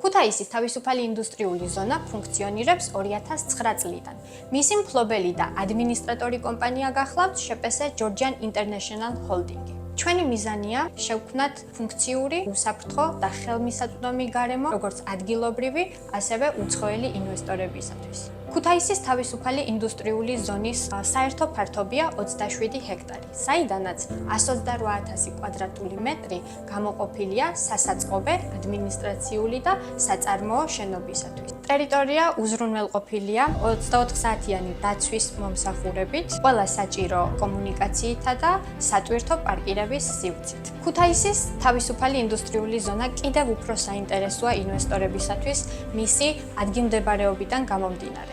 ქუთაისის თავისუფალი ინდუსტრიული ზონა ფუნქციონირებს 2009 წლიდან. მისი მფლობელი და ადმინისტრატორი კომპანია გახლავთ შპს Georgian International Holding. ჩვენი მიზანია შევქმნათ ფუნქციური, უსაფრთხო და ხელმისაწვდომი გარემო, როგორც ადგილობრივი, ასევე უცხოელი ინვესტორებისათვის. ქუთაისის თავისუფალი ინდუსტრიული ზონის საერთო ფართობია 27 ჰექტარი, საიდანაც 128,000 კვადრატული მეტრი გამოყოფილია სასაწყობე, ადმინისტრაციული და საწარმოო შენობისათვის. ტერიტორია უზრუნველყოფილია 24 საათიანი დაცვის მომსახურებით, ყველა საჭირო კომუნიკაციითა და სატვირთო პარკირების სივრცით. ქუთაისის თავისუფალი ინდუსტრიული ზონა კიდევ უფრო საინტერესოა ინვესტორებისათვის მისი ადგილმდებარეობიდან გამომდინარე.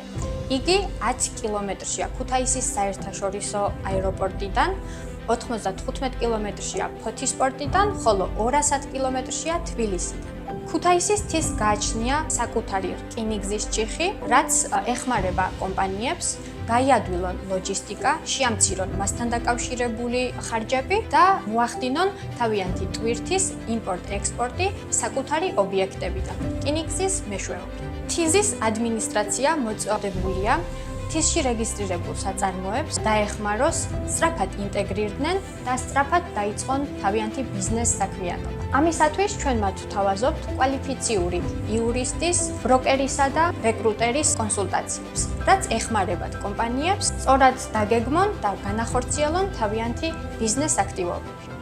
იგი 10 კილომეტრშია ქუთაისის საერთაშორისო აეროპორტიდან, 95 კილომეტრშია ფოთის პორტიდან, ხოლო 200 კილომეტრშია თბილისიდან. ქუთაისის მთის გააჩნია საკუთარი რკინიგზის ჭიხი, რაც ეხმარება კომპანიებს გაიადვილონ ლოჯისტიკა, შეამცირონ მასთან დაკავშირებული ხარჯები და მოახდინონ თავიანთი ტვირთის იმპორტ-ექსპორტი საკუთარი ობიექტებიდან, რკინიგზის მეშვეობით. თიზის ადმინისტრაცია მოწოდებულია თიზში რეგისტრირებულ საწარმოებს დაეხმაროს სწრაფად ინტეგრირდნენ და სწრაფად დაიწყონ თავიანთი ბიზნეს საქმიანობა. ამისათვის ჩვენ მათ ვთავაზობთ კვალიფიციური იურისტის, ბროკერისა და რეკრუტერის კონსულტაციებს, რაც ეხმარებათ კომპანიებს სწორად დაგეგმონ და განახორციელონ თავიანთი ბიზნეს აქტივობები.